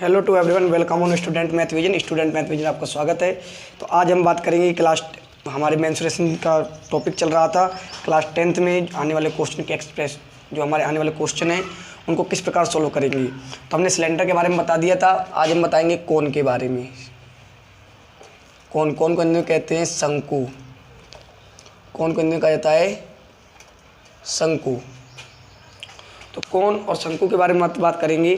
Hello to everyone, welcome on student math vision आपका स्वागत है। तो आज हम बात करेंगे हमारे मेंसुरेशन का टॉपिक चल रहा था। क्लास 10th में आने वाले क्वेश्चन के एक्सप्रेस जो हमारे आने वाले क्वेश्चन हैं उनको किस प्रकार सोल्व करेंगे। तो हमने सिलेंडर के बारे में बता दिया था, आज हम बताएंगे कोन के बारे में। कोन को हिंदी में कहते हैं शंकु। कोन को हिंदी में कहा जाता है शंकु। तो कोन और शंकु के बारे में बात करेंगे,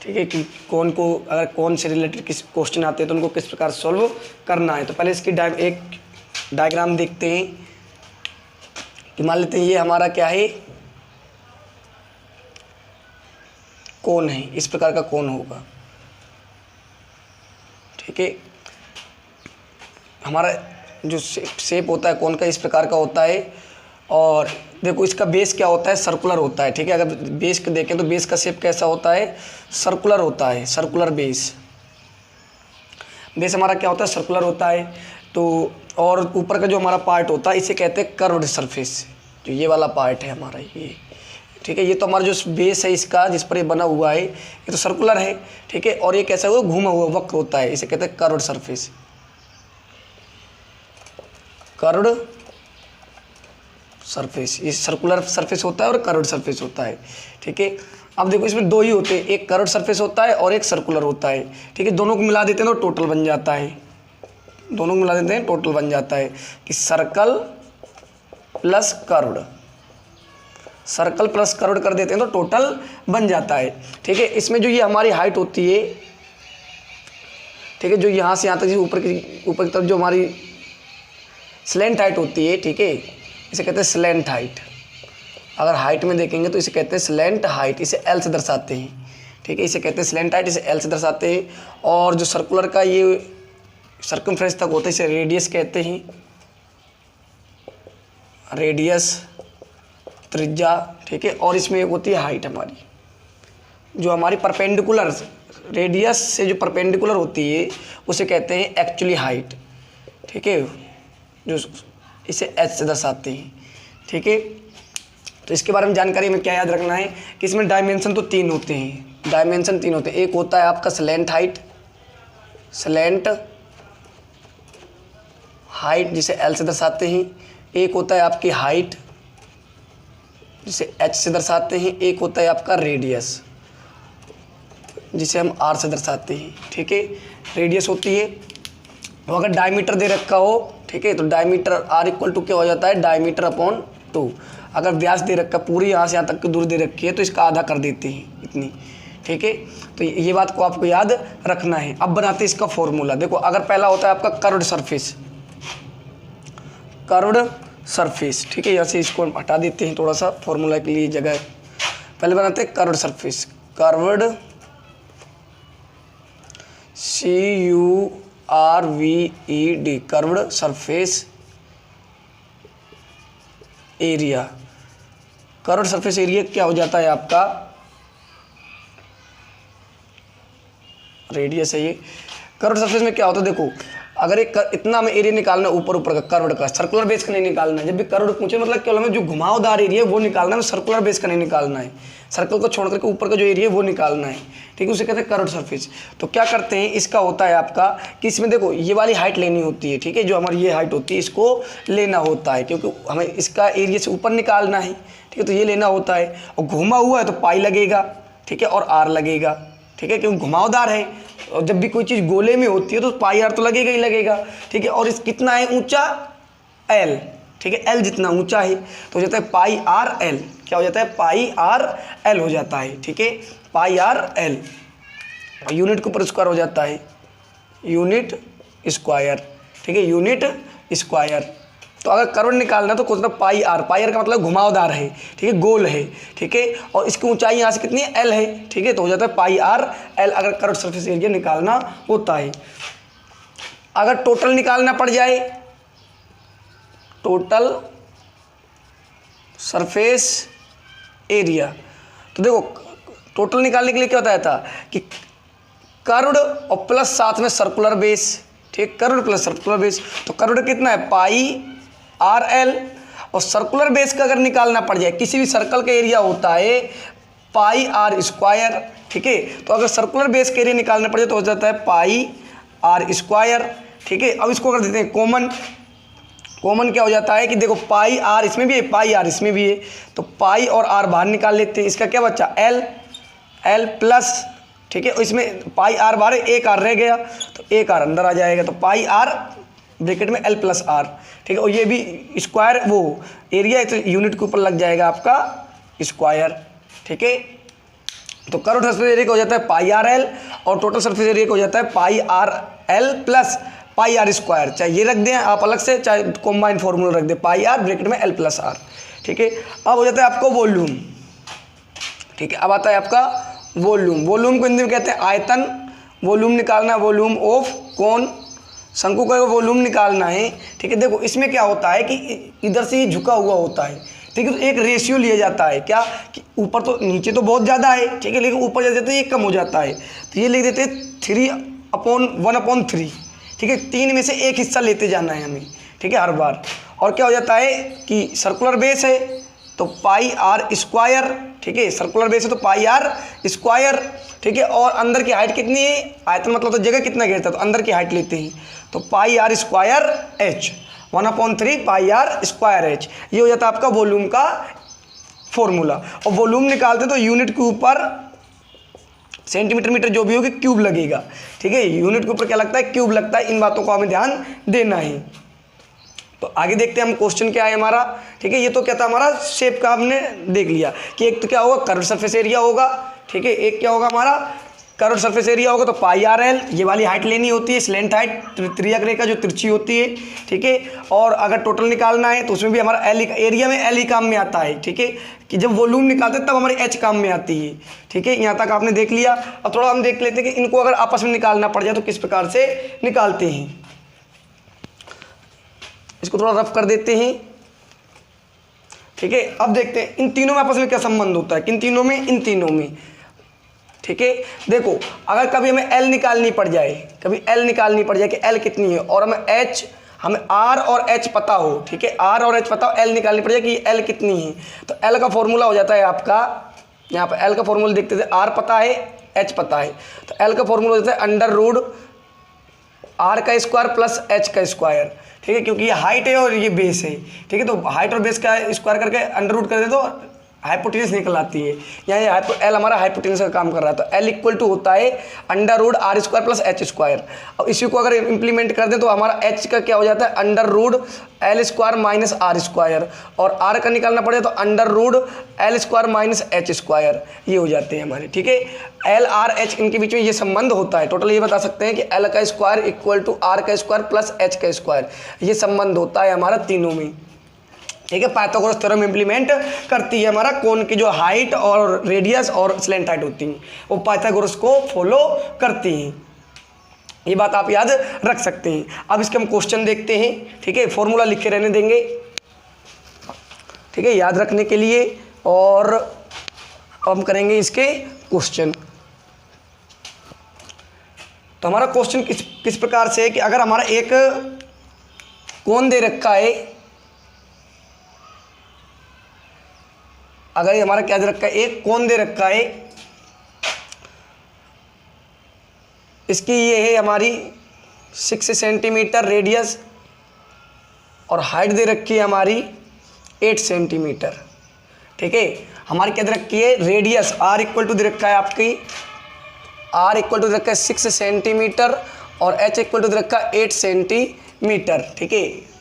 ठीक है, कि कौन को अगर कौन से रिलेटेड किस क्वेश्चन आते हैं तो उनको किस प्रकार सॉल्व करना है। तो पहले इसकी एक डायग्राम देखते हैं कि मान लेते हैं ये हमारा क्या है, कौन है, इस प्रकार का कौन होगा, ठीक है। हमारा जो शेप होता है कौन का इस प्रकार का होता है, और देखो इसका बेस क्या होता है, सर्कुलर होता है, ठीक है। अगर बेस को देखें तो बेस का शेप कैसा होता है, सर्कुलर होता है, सर्कुलर बेस हमारा क्या होता है, सर्कुलर होता है। तो और ऊपर का जो हमारा पार्ट होता है इसे कहते हैं कर्व्ड सरफेस। जो ये वाला पार्ट है हमारा ये, ठीक है, ये तो हमारा जो बेस है इसका जिस पर ये बना हुआ है ये तो सर्कुलर है, ठीक है। और ये कैसा हुआ, घूमा हुआ वक्र होता है, इसे कहते हैं कर्व्ड सरफेस, कर्व्ड सरफेस। ये सर्कुलर सरफेस होता है और कर्व्ड सरफेस होता है, ठीक है। अब देखो इसमें दो ही होते हैं, एक कर्व्ड सरफेस होता है और एक सर्कुलर होता है, ठीक है। दोनों को मिला देते हैं तो टोटल बन जाता है, दोनों को मिला देते हैं टोटल बन जाता है कि circle plus curved, circle plus curved कर देते हैं तो टोटल बन जाता है, ठीक है। इसमें जो ये हमारी हाइट होती है, ठीक है, जो यहाँ से यहाँ तक ऊपर की तरफ जो हमारी स्लैंट हाइट होती है, ठीक है, इसे कहते हैं स्लैंट हाइट। अगर हाइट में देखेंगे तो इसे कहते हैं स्लैंट हाइट, इसे एल से दर्शाते हैं, ठीक है, इसे कहते हैं स्लैंट हाइट, इसे एल से दर्शाते हैं। और जो सर्कुलर का ये सर्कमफ्रेंस तक होता है इसे रेडियस कहते हैं, रेडियस त्रिज्या, ठीक है। और इसमें एक होती है हाइट हमारी, जो हमारी परपेंडिकुलर रेडियस से जो परपेंडिकुलर होती है उसे कहते हैं एक्चुअली हाइट, ठीक है, जो इसे एच से दर्शाते हैं, ठीक है। तो इसके बारे में जानकारी में क्या याद रखना है कि इसमें डायमेंशन तो तीन होते हैं, डायमेंशन तीन होते हैं। एक होता है आपका स्लैंट हाइट, स्लैंट हाइट जिसे एल से दर्शाते हैं। एक होता है आपकी हाइट जिसे एच से दर्शाते हैं। एक होता है आपका रेडियस जिसे हम आर से दर्शाते हैं, ठीक है। रेडियस होती है, तो अगर डायमीटर दे रखा हो, ठीक है, तो डायमीटर आर इक्वल टू क्या हो जाता है, डायमीटर अपॉन 2। अगर व्यास दे रखा पूरी यहाँ से यहाँ तक की दूरी दे रखी है तो इसका आधा कर देते हैं इतनी, ठीक है। तो ये बात को आपको याद रखना है। अब बनाते हैं इसका फॉर्मूला। देखो अगर पहला होता है आपका कर्व्ड सरफेस, कर्व्ड सरफेस, ठीक है, यहाँ से इसको हटा देते हैं थोड़ा सा फॉर्मूला के लिए जगह। पहले बनाते हैं curved surface, curved CURVED, curved surface area. Curved surface area क्या हो जाता है आपका, रेडियस है ये। कर्व्ड सरफेस में क्या होता है, देखो अगर एक इतना हमें एरिया निकालना है ऊपर का कर्व्ड का, सर्कुलर बेस का नहीं निकालना है। जब भी कर्व्ड पूछे मतलब केवल हमें जो घुमावदार एरिया है वो निकालना है, सर्कुलर बेस का नहीं निकालना है। सर्कल को छोड़ करके ऊपर का जो एरिया है वो निकालना है, ठीक है, उसे कहते हैं कर्व्ड सरफेस। तो क्या करते हैं, इसका होता है आपका कि इसमें देखो ये वाली हाइट लेनी होती है, ठीक है, जो हमारी ये हाइट होती है इसको लेना होता है क्योंकि हमें इसका एरिया से ऊपर निकालना है, ठीक है, तो ये लेना होता है। और घुमा हुआ है तो पाई लगेगा, ठीक है, और आर लगेगा, ठीक है, क्योंकि घुमावदार है और जब भी कोई चीज़ गोले में होती है तो पाई आर तो लगेगा ही लगेगा, ठीक है। और इस कितना है ऊंचा, एल, ठीक है, एल जितना ऊंचा है तो हो जाता है पाई आर एल। क्या हो जाता है, पाई आर एल हो जाता है, ठीक है, पाई आर एल। यूनिट के ऊपर स्क्वायर हो जाता है, यूनिट स्क्वायर, ठीक है, यूनिट स्क्वायर। तो अगर कर्व्ड निकालना तो कुछ पाई आर का मतलब घुमावदार है, ठीक है, गोल है, ठीक है, और इसकी ऊंचाई यहाँ से कितनी है, एल है, ठीक है, तो हो जाता है पाई आर एल अगर कर्व्ड सरफेस एरिया निकालना होता है। अगर टोटल निकालना पड़ जाए, टोटल सरफेस एरिया, तो देखो टोटल निकालने के लिए क्या होता था कि कर्व्ड और प्लस साथ में सर्कुलर बेस, ठीक, कर्व्ड प्लस सर्कुलर बेस। तो कर्व्ड कितना है, पाई आर एल, और सर्कुलर बेस का अगर निकालना पड़ जाए, किसी भी सर्कल का एरिया होता है पाई आर स्क्वायर, ठीक है। तो अगर सर्कुलर बेस के एरिया निकालना पड़े तो हो जाता है पाई आर स्क्वायर, ठीक है। अब इसको कर देते हैं कॉमन। कॉमन क्या हो जाता है कि देखो पाई आर इसमें भी है, पाई आर इसमें भी है, तो पाई और आर बाहर निकाल लेते हैं। इसका क्या बचा, एल, एल प्लस, ठीक है। इसमें पाई आर बाहर है, एक आर रह गया तो एक आर अंदर आ जाएगा, तो पाई आर ब्रैकेट में एल प्लस आर, ठीक है। और ये भी स्क्वायर वो एरिया है तो यूनिट के ऊपर लग जाएगा आपका स्क्वायर, ठीक है। तो कर्व सरफेस एरिया का हो जाता है पाई आर एल और टोटल सरफेस एरिया का हो जाता है pi r l plus pi r square. चाहे ये रख दें आप अलग से, चाहे कॉम्बाइंड फॉर्मूला रख दें, पाई आर ब्रैकेट में एल प्लस आर, ठीक है। अब हो जाता है आपको वॉल्यूम, ठीक है। अब आता है आपका वॉल्यूम। वॉल्यूम को हिंदी में कहते हैं आयतन। वॉल्यूम निकालना, वॉल्यूम ऑफ कौन, शंकु का वॉल्यूम निकालना है, ठीक है। देखो इसमें क्या होता है कि इधर से ये झुका हुआ होता है, ठीक है। तो एक रेशियो लिया जाता है क्या कि ऊपर तो नीचे तो बहुत ज़्यादा है, ठीक है, लेकिन ऊपर जा जाते हैं ये कम हो जाता है, तो ये लिख देते हैं 3/1/3, ठीक है। 3 में से एक हिस्सा लेते जाना है हमें, ठीक है, हर बार। और क्या हो जाता है कि सर्कुलर बेस है तो पाई आर स्क्वायर, ठीक है। सर्कुलर बेस है तो पाई आर स्क्वायर, ठीक है। और अंदर की हाइट कितनी है, आयतन मतलब तो जगह कितना घेरता है, तो अंदर की हाइट लेते हैं तो pi r square h, 1/3 pi r square h. ये हो जाता है आपका वॉल्यूम का फॉर्मूला। और वॉल्यूम निकालते तो यूनिट के ऊपर सेंटीमीटर मीटर जो भी होगी क्यूब लगेगा, ठीक है। यूनिट के ऊपर क्या लगता है, क्यूब लगता है। इन बातों को हमें ध्यान देना है। तो आगे देखते हैं हम क्वेश्चन क्या है हमारा, ठीक है। ये तो क्या था हमारा शेप का, हमने देख लिया कि एक तो क्या होगा कर्व सरफेस एरिया होगा, ठीक है। एक क्या होगा हमारा कर्व सरफेस एरिया होगा तो पाई आर एल, ये वाली हाइट लेनी होती है, स्लेंट हाइट, त्रिज्या रेखा जो तिरछी होती है, ठीक है। और अगर टोटल निकालना है तो उसमें भी हमारा एल, एरिया में एल ही काम में आता है, ठीक है। कि जब वॉल्यूम निकालते हैं तब हमारी एच काम में आती है, ठीक है। यहाँ तक आपने देख लिया। अब थोड़ा हम देख लेते हैं कि इनको अगर आपस में निकालना पड़ जाए तो किस प्रकार से निकालते हैं। इसको थोड़ा रफ कर देते हैं, ठीक है। अब देखते हैं इन तीनों में आपस में क्या संबंध होता है, किन तीनों में, इन तीनों में, ठीक है। देखो अगर कभी हमें एल निकालनी पड़ जाए, कभी एल निकालनी पड़ जाए कि एल कितनी है, और हमें आर और एच पता हो, ठीक है, आर और एच पता हो, एल निकालनी पड़ जाए कि एल कितनी है, तो एल का फॉर्मूला हो जाता है आपका, यहाँ पर एल का फॉर्मूला देखते थे, आर पता है, एच पता है, तो एल का फॉर्मूला हो जाता है अंडर आर का स्क्वायर प्लस एच का स्क्वायर, ठीक है। क्योंकि ये हाइट है और ये बेस है, ठीक है। तो हाइट और बेस का स्क्वायर करके अंडर रूट कर दे तो हाइपोटेनस निकल आती है। यहाँ ये एल हमारा हाइपोटेनस का काम कर रहा है, तो एल इक्वल टू होता है under r square plus h square. अब इसी को अगर इंप्लीमेंट कर दें तो हमारा एच का क्या हो जाता है under l square minus r square, और आर का निकालना पड़े तो under l square minus h square, ये हो जाते हैं हमारे, ठीक है। एल आर एच इनके बीच में ये संबंध होता है। टोटल ये बता सकते हैं कि एल का स्क्वायर इक्वल टू आर का स्क्वायर प्लस एच का स्क्वायर, ये संबंध होता है हमारा तीनों में, ठीक है। पाइथागोरस थ्योरम इंप्लीमेंट करती है हमारा कोन की जो हाइट और रेडियस और स्लेंट हाइट होती हैं, वो पाइथागोरस को फॉलो करती हैं। ये बात आप याद रख सकते हैं। अब इसके हम क्वेश्चन देखते हैं, ठीक है। फॉर्मूला लिख के रहने देंगे, ठीक है, याद रखने के लिए। और अब हम करेंगे इसके क्वेश्चन। तो हमारा क्वेश्चन किस प्रकार से है कि अगर हमारा एक कोन दे रखा है, अगर ये हमारा क्या दे रखा है, एक कोन दे रखा है, इसकी ये है हमारी 6 सेंटीमीटर रेडियस, और हाइट दे रखी है हमारी 8 सेंटीमीटर, ठीक है। हमारी क्या दे रखी है रेडियस, आर इक्वल टू दे रखा है आपकी, आर इक्वल टू दे रखा है 6 सेंटीमीटर, और एच इक्वल टू दे रखा है 8 सेंटीमीटर, ठीक है।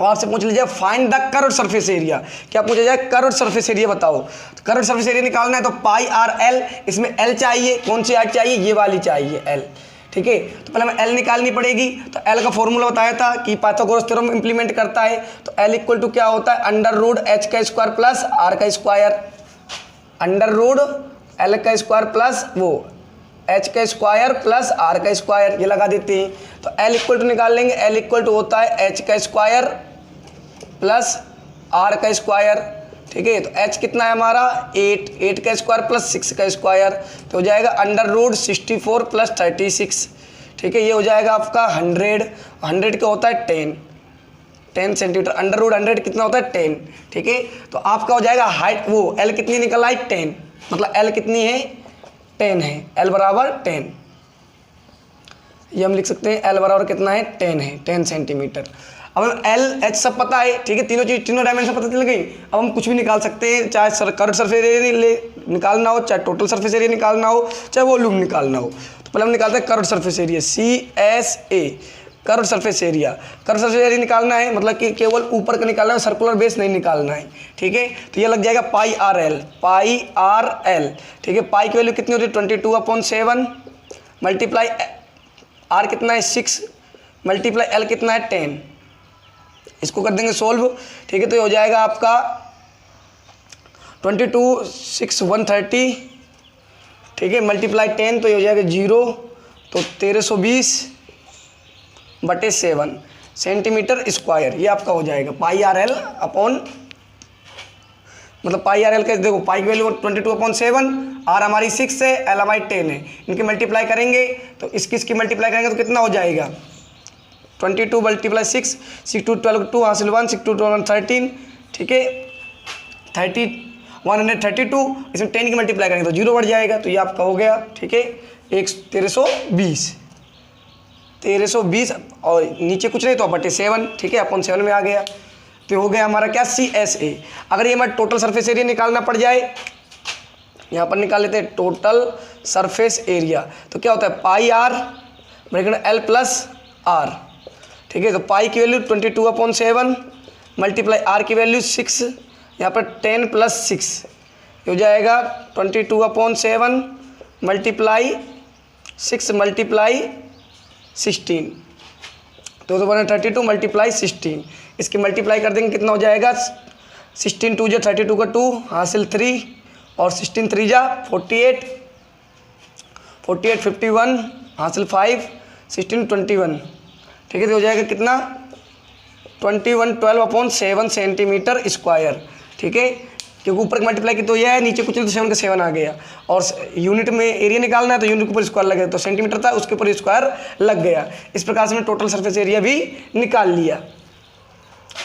और आपसे पूछ लीजिए find the curved surface area, क्या पूछा जाए कर्व्ड सरफेस एरिया बताओ। तो कर्व्ड सरफेस एरिया निकालना है तो पाई आर एल, इसमें एल चाहिए, कौन सी हाइट चाहिए, ये वाली चाहिए एल, ठीक है। तो पहले हमें एल निकालनी पड़ेगी। तो एल का फॉर्मूला बताया था कि पाइथागोरस थ्योरम इंप्लीमेंट करता है, तो एल इक्वल टू क्या होता है अंडर एच का स्क्वायर प्लस आर का स्क्वायर, अंडर एल का स्क्वायर प्लस वो एच का स्क्वायर प्लस आर का स्क्वायर, ये लगा देते हैं। तो एल इक्वल टू निकाल लेंगे, एल इक्वल टू होता है एच का स्क्वायर प्लस आर का स्क्वायर, ठीक है। तो एच कितना है हमारा 8 का स्क्वायर प्लस 6 का स्क्वायर, तो हो जाएगा अंडर 64 प्लस 36, ठीक है। ये हो जाएगा आपका 100 का होता है 10 सेंटीमीटर, अंडर 100 कितना होता है 10, ठीक है। तो आपका हो जाएगा हाइट, वो एल कितनी निकल आई 10, मतलब L कितनी है 10 है, L बराबर 10, ये हम लिख सकते हैं L बराबर कितना है 10 है, 10 सेंटीमीटर। अब हम L H सब पता है, ठीक है, तीनों चीज तीनों डायमेंशन पता चल गई। अब हम कुछ भी निकाल सकते हैं, चाहे कर्व सरफेस एरिया निकालना हो, चाहे टोटल सरफेस एरिया निकालना हो, चाहे वॉल्यूम निकालना हो। तो पहले हम निकालते हैं curve surface area, CSA, curve surface area. Curve surface area निकालना है मतलब कि केवल ऊपर का निकालना है, सर्कुलर बेस नहीं निकालना है, ठीक है। तो ये लग जाएगा पाई आर एल, ठीक है। पाई की वैल्यू कितनी होती है 22/7, मल्टीप्लाई आर कितना है 6, मल्टीप्लाई एल कितना है 10। इसको कर देंगे सोल्व, ठीक है। तो ये हो जाएगा आपका 22 6 130, ठीक है, मल्टीप्लाई 10 तो ये हो जाएगा 0, तो 1320/7 सेंटीमीटर स्क्वायर, ये आपका हो जाएगा पाई आर एल अपॉन, मतलब पाई आर एल का देखो, पाई की वैल्यू 22/7, आर हमारी 6 है, एल हमारी 10 है, इनकी मल्टीप्लाई करेंगे तो इसकी मल्टीप्लाई करेंगे तो कितना हो जाएगा 22 × 6, 6 2 12 2 हासिल 1, 6 2 12 13, ठीक है, 132, इसमें 10 की मल्टीप्लाई करेंगे तो 0 बढ़ जाएगा, तो ये आपका हो गया, ठीक है, 1320 और नीचे कुछ नहीं तो बटे 7, ठीक है, अपॉन 7 में आ गया। तो हो गया हमारा क्या CSA। अगर ये हमारा टोटल सरफेस एरिया निकालना पड़ जाए, यहाँ पर निकाल लेते हैं टोटल सरफेस एरिया, तो क्या होता है pi r bracket L plus r, ठीक है। तो पाई की वैल्यू 22/7, मल्टीप्लाई आर की वैल्यू 6, यहाँ पर 10 + 6 हो जाएगा 22/7 मल्टीप्लाई 6 मल्टीप्लाई 16, तो 132 मल्टीप्लाई 16, इसकी मल्टीप्लाई कर देंगे कितना हो जाएगा 16 2 जा 32 का 2 हासिल 3 और 16 3 जा 48 51 हासिल 5 16 21, ठीक है। तो हो जाएगा कितना 2112/7 सेंटीमीटर स्क्वायर, ठीक है, क्योंकि ऊपर मल्टीप्लाई की तो यह है, नीचे कुछ नहीं तो 7 का 7 आ गया, और यूनिट में एरिया निकालना है तो यूनिट के ऊपर स्क्वायर लग गया, तो सेंटीमीटर था उसके ऊपर स्क्वायर लग गया। इस प्रकार से हमने टोटल सरफेस एरिया भी निकाल लिया,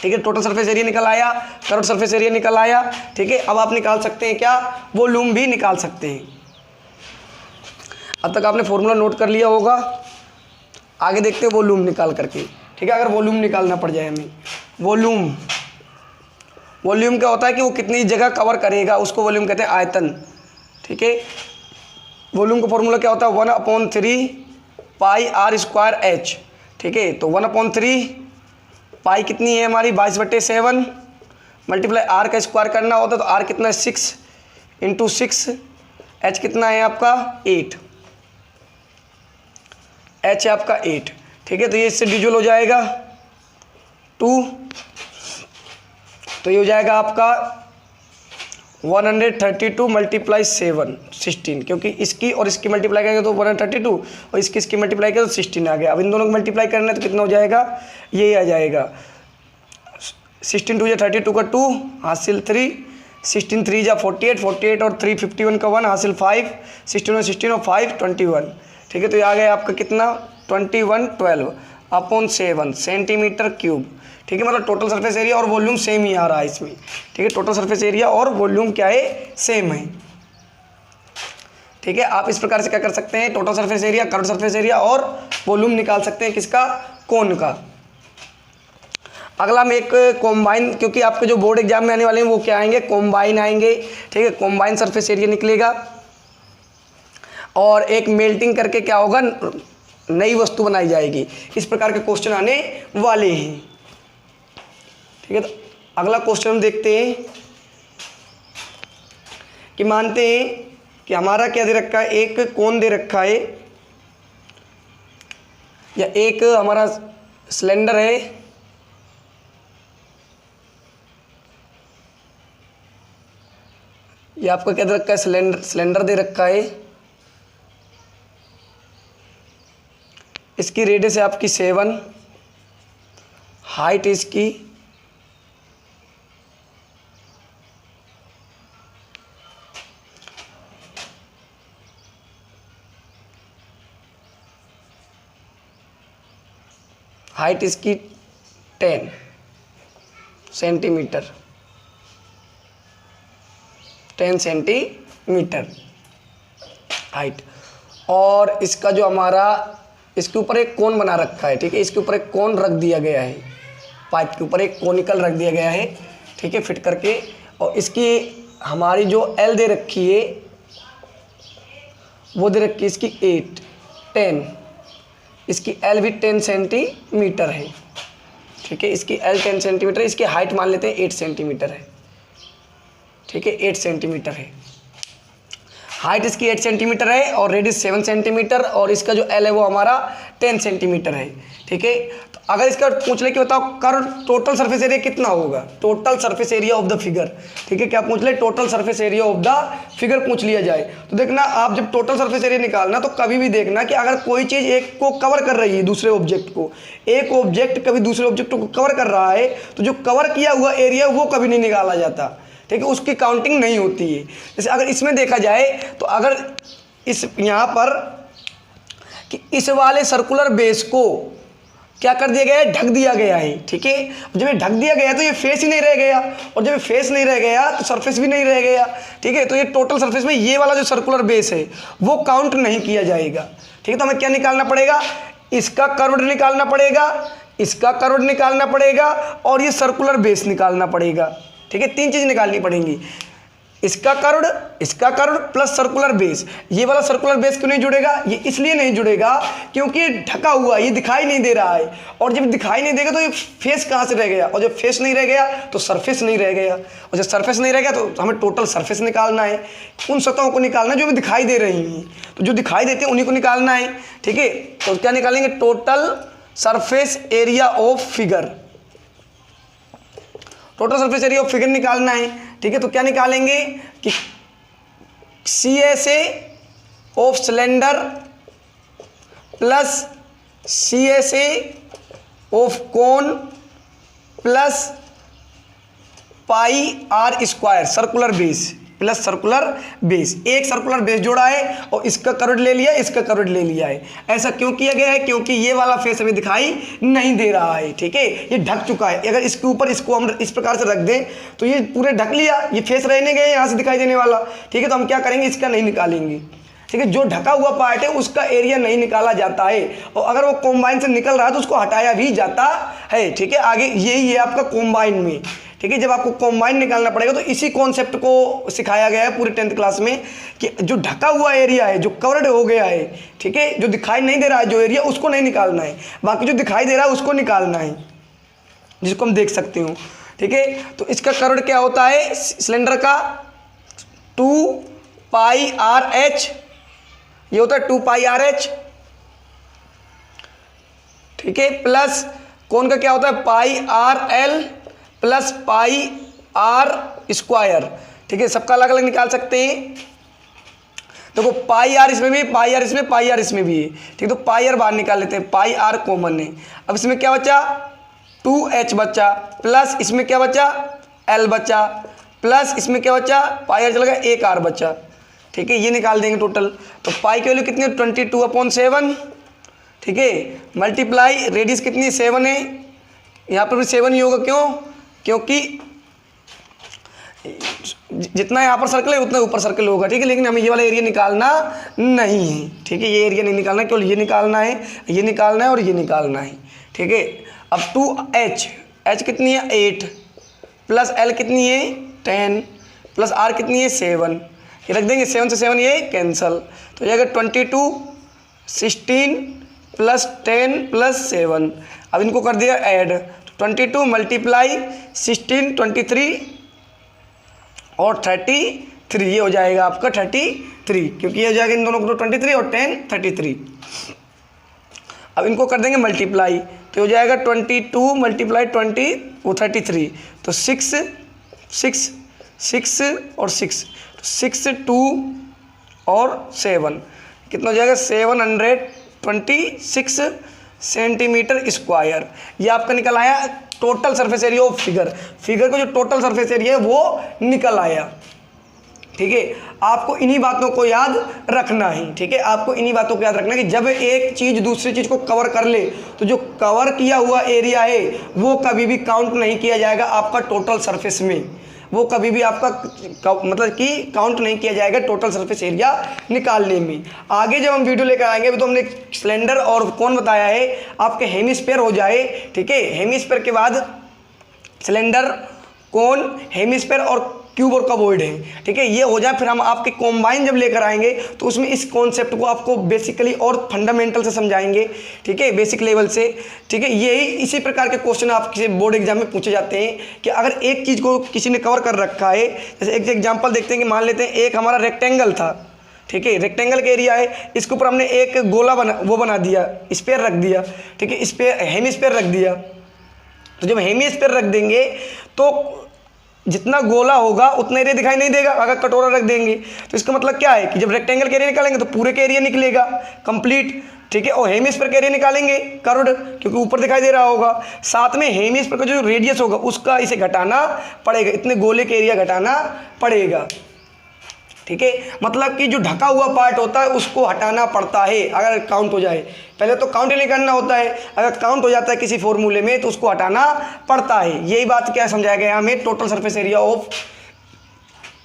ठीक है। टोटल सरफेस एरिया निकल आया, कर्व सरफेस एरिया निकल आया, ठीक है। अब आप निकाल सकते हैं क्या, वॉल्यूम भी निकाल सकते हैं। अब तक आपने फॉर्मूला नोट कर लिया होगा, आगे देखते हैं वॉल्यूम निकाल करके, ठीक है। अगर वॉल्यूम निकालना पड़ जाए हमें, वॉल्यूम क्या होता है कि वो कितनी जगह कवर करेगा, उसको वॉल्यूम कहते हैं आयतन, ठीक है। वॉल्यूम का फॉर्मूला क्या होता है 1/3 पाई आर स्क्वायर एच, ठीक है। तो 1/3 पाई कितनी है हमारी 22/7, मल्टीप्लाई आर का स्क्वायर करना होता है तो आर कितना है 6 × 6, एच कितना है आपका 8, एच है आपका 8, ठीक है। तो ये इससे डिविजल हो जाएगा 2, तो ये हो जाएगा आपका 132 मल्टीप्लाई 7 16, क्योंकि इसकी और इसकी मल्टीप्लाई करेंगे तो 132 और इसकी मल्टीप्लाई करें तो 16 आ गया। अब इन दोनों को मल्टीप्लाई करना है तो कितना हो जाएगा, ये आ जाएगा 16 2 जा 32 का 2 हासिल 3, 16 3 जा 48 और 3 51 का 1 हासिल 5, 16 और 16 और 5 21, ठीक है। तो ये आ गया आपका कितना 2112/7 सेंटीमीटर क्यूब, ठीक है। मतलब टोटल सरफेस एरिया और वॉल्यूम सेम ही आ रहा है इसमें, ठीक है। टोटल सरफेस एरिया और वॉल्यूम क्या है, सेम है, ठीक है। आप इस प्रकार से क्या कर सकते हैं, total surface area, curve surface area और वॉल्यूम निकाल सकते हैं, किसका, कोन का। अगला हम एक कॉम्बाइन, क्योंकि आपके जो बोर्ड एग्जाम में आने वाले हैं वो क्या आएंगे, कॉम्बाइन आएंगे, ठीक है। कॉम्बाइन सरफेस एरिया निकलेगा और एक मेल्टिंग करके क्या होगा, नई वस्तु बनाई जाएगी। इस प्रकार के क्वेश्चन आने वाले हैं, ठीक है। तो अगला क्वेश्चन हम देखते हैं कि मानते हैं कि हमारा क्या दे रखा है, एक कोन दे रखा है या एक हमारा सिलेंडर है, ये आपको क्या दे रखा है, सिलेंडर दे रखा है, इसकी रेडियस है आपकी 7, हाइट इसकी हाइट इसकी 10 सेंटीमीटर, 10 सेंटीमीटर हाइट। और इसका जो हमारा इसके ऊपर एक कोन बना रखा है, ठीक है, इसके ऊपर एक कोन रख दिया गया है, पाइप के ऊपर एक कोनिकल रख दिया गया है, ठीक है, फिट करके। और इसकी हमारी जो एल दे रखी है वो दे रखी है इसकी 10, इसकी एल भी 10 सेंटीमीटर है, ठीक है, इसकी एल 10 सेंटीमीटर, इसकी हाइट मान लेते हैं 8 सेंटीमीटर है, ठीक है, 8 सेंटीमीटर है हाइट इसकी, 8 सेंटीमीटर है और रेडियस 7 सेंटीमीटर, और इसका जो एल है वो हमारा 10 सेंटीमीटर है, ठीक है। तो अगर इसका पूछ ले कि बताओ कर्व टोटल सरफेस एरिया कितना होगा, total surface area of the figure, ठीक है, क्या पूछ ले, total surface area of the figure पूछ लिया जाए तो देखना आप जब टोटल सरफेस एरिया निकालना तो कभी भी देखना कि अगर कोई चीज़ एक को कवर कर रही है दूसरे ऑब्जेक्ट को, एक ऑब्जेक्ट कभी दूसरे ऑब्जेक्ट को कवर कर रहा है तो जो कवर किया हुआ एरिया वो कभी नहीं निकाला जाता, ठीक है, उसकी काउंटिंग नहीं होती है। जैसे अगर इसमें देखा जाए तो अगर इस यहाँ पर कि इस वाले सर्कुलर बेस को क्या कर दिया गया है, ढक दिया गया है, ठीक है, जब ये ढक दिया गया तो ये फेस ही नहीं रह गया, और जब ये फेस नहीं रह गया तो सरफेस भी नहीं रह गया, ठीक है, तो ये टोटल सरफेस में ये वाला जो सर्कुलर बेस है वो काउंट नहीं किया जाएगा, ठीक है। तो हमें क्या निकालना पड़ेगा, इसका कर्व निकालना पड़ेगा, इसका कर्व निकालना पड़ेगा और ये सर्कुलर बेस निकालना पड़ेगा, ठीक है, 3 चीज़ निकालनी पड़ेंगी, इसका कर्व प्लस सर्कुलर बेस। ये वाला सर्कुलर बेस क्यों नहीं जुड़ेगा, ये इसलिए नहीं जुड़ेगा क्योंकि ये ढका हुआ, ये दिखाई नहीं दे रहा है, और जब दिखाई नहीं देगा तो ये फेस कहाँ से रह गया, और जब फेस नहीं रह गया तो सरफेस नहीं रह गया, और जब सरफेस नहीं रह गया तो हमें टोटल सरफेस निकालना है, उन सतहों को निकालना है जो हमें दिखाई दे रही हैं, तो जो दिखाई देते हैं उन्हीं को निकालना है, ठीक है। तो क्या निकालेंगे, total surface area of figure, total surface area of figure निकालना है, ठीक है। तो क्या निकालेंगे कि CSA of cylinder plus CSA of cone plus pi r square circular base plus circular base, एक सर्कुलर बेस जोड़ा है और इसका कर्व ले लिया, इसका कर्व ले लिया है। ऐसा क्यों किया गया है, क्योंकि ये वाला फेस हमें दिखाई नहीं दे रहा है, ठीक है, ये ढक चुका है। अगर इसके ऊपर इसको हम इस प्रकार से रख दें तो ये पूरे ढक लिया, ये फेस रहने गए यहाँ से दिखाई देने वाला, ठीक है। तो हम क्या करेंगे, इसका नहीं निकालेंगे, ठीक है, जो ढका हुआ पार्ट है उसका एरिया नहीं निकाला जाता है, और अगर वो कॉम्बाइन से निकल रहा है तो उसको हटाया भी जाता है, ठीक है। आगे यही है आपका कॉम्बाइन में, ठीक है, जब आपको कॉम्बाइन निकालना पड़ेगा तो इसी कॉन्सेप्ट को सिखाया गया है पूरे 10th क्लास में कि जो ढका हुआ एरिया है, जो कवर्ड हो गया है, ठीक है, जो दिखाई नहीं दे रहा है जो एरिया, उसको नहीं निकालना है, बाकी जो दिखाई दे रहा है उसको निकालना है, जिसको हम देख सकते हो, ठीक है। तो इसका कर्व क्या होता है सिलेंडर का, 2 पाई आर एच, ये होता है 2 पाई आर एच, ठीक है, प्लस कोन का क्या होता है pi r l plus pi r square, ठीक है, सबका अलग अलग निकाल सकते हैं। देखो पाई आर इसमें भी, पाई आर इसमें, पाई आर इसमें भी है, ठीक है, तो पाई आर बाहर निकाल लेते हैं, पाई आर कॉमन है। अब इसमें क्या बचा, 2h बचा, प्लस इसमें क्या बचा, l बचा, प्लस इसमें क्या बचा, पाई आर चला गया, 1 r बचा, ठीक है, ये निकाल देंगे टोटल। तो पाई की वैल्यू कितनी है, 22/7, ठीक है, मल्टीप्लाई रेडियस कितनी 7 है, यहाँ पर भी 7 ही होगा, क्यों, क्योंकि जितना यहाँ पर सर्कल है उतना ऊपर सर्कल होगा, ठीक है, लेकिन हमें ये वाला एरिया निकालना नहीं है, ठीक है, ये एरिया नहीं निकालना है, केवल ये निकालना है, ये निकालना है और ये निकालना है, ठीक है। अब 2h, h कितनी है 8, प्लस l कितनी है 10, प्लस r कितनी है 7, ये रख देंगे, 7 से 7 ये कैंसल, तो ये अगर 22, 16 प्लस 10 प्लस 7, अब इनको कर दिया ऐड, 22 मल्टीप्लाई 16, 23 और 33, ये हो जाएगा आपका 33, क्योंकि ये हो जाएगा इन दोनों को 23 और 10 33। अब इनको कर देंगे मल्टीप्लाई, तो हो जाएगा 22 मल्टीप्लाई 20 वो 33, तो 6 और 6, तो 6 2 और 7 कितना हो जाएगा 726 सेंटीमीटर स्क्वायर। ये आपका निकल आया total surface area of figure को जो टोटल सरफेस एरिया है वो निकल आया, ठीक है। आपको इन्हीं बातों को याद रखना है, ठीक है, आपको इन्हीं बातों को याद रखना है कि जब एक चीज़ दूसरी चीज़ को कवर कर ले तो जो कवर किया हुआ एरिया है वो कभी भी काउंट नहीं किया जाएगा आपका टोटल सरफेस में, वो कभी भी आपका मतलब कि काउंट नहीं किया जाएगा टोटल सरफेस एरिया निकालने में। आगे जब हम वीडियो लेकर आएंगे तो हमने सिलेंडर और कौन बताया है, आपके हेमिस्फीयर हो जाए, ठीक है, हेमिस्फीयर के बाद सिलेंडर, कौन, हेमिस्फीयर और क्यूब और कबोइड है, ठीक है, ये हो जाए, फिर हम आपके कॉम्बाइन जब लेकर आएंगे तो उसमें इस कॉन्सेप्ट को आपको बेसिकली और फंडामेंटल से समझाएंगे, ठीक है, बेसिक लेवल से, ठीक है। यही इसी प्रकार के क्वेश्चन आपके बोर्ड एग्जाम में पूछे जाते हैं कि अगर एक चीज़ को किसी ने कवर कर रखा है, जैसे एक एग्जाम्पल देखते हैं कि मान लेते हैं एक हमारा रेक्टेंगल था, ठीक है, रेक्टेंगल का एरिया है, इसके ऊपर हमने एक गोला बना दिया, स्फीयर रख दिया, ठीक है, स्फीयर हेमिस्फीयर रख दिया। तो जब हेमिस्फीयर रख देंगे तो जितना गोला होगा उतना एरिया दिखाई नहीं देगा। अगर कटोरा रख देंगे तो इसका मतलब क्या है कि जब रेक्टेंगल का एरिया निकालेंगे तो पूरे का एरिया निकलेगा कंप्लीट, ठीक है, और हेमिस्फीयर का एरिया निकालेंगे कर्व्ड, क्योंकि ऊपर दिखाई दे रहा होगा। साथ में हेमिस्फीयर का जो रेडियस होगा उसका इसे घटाना पड़ेगा, इतने गोले के एरिया घटाना पड़ेगा, ठीक है। मतलब कि जो ढका हुआ पार्ट होता है उसको हटाना पड़ता है अगर काउंट हो जाए। पहले तो काउंट ही नहीं करना होता है, अगर काउंट हो जाता है किसी फॉर्मूले में तो उसको हटाना पड़ता है। यही बात क्या समझाया गया हमें total surface area of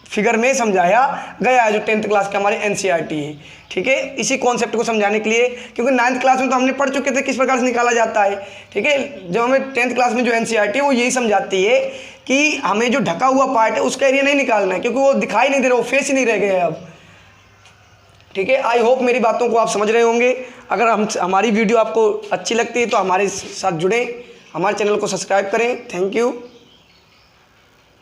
figure में समझाया गया है, जो 10th क्लास का हमारे NCERT है, ठीक है। इसी कॉन्सेप्ट को समझाने के लिए, क्योंकि 9th क्लास में तो हमने पढ़ चुके थे किस प्रकार से निकाला जाता है, ठीक है। जब हमें 10th क्लास में जो NCERT है वो यही समझाती है कि हमें जो ढका हुआ पार्ट है उसका एरिया नहीं निकालना है, क्योंकि वो दिखाई नहीं दे रहा, वो फेस ही नहीं रह गया है अब, ठीक है। आई होप मेरी बातों को आप समझ रहे होंगे। अगर हमारी वीडियो आपको अच्छी लगती है तो हमारे साथ जुड़ें, हमारे चैनल को सब्सक्राइब करें। Thank you.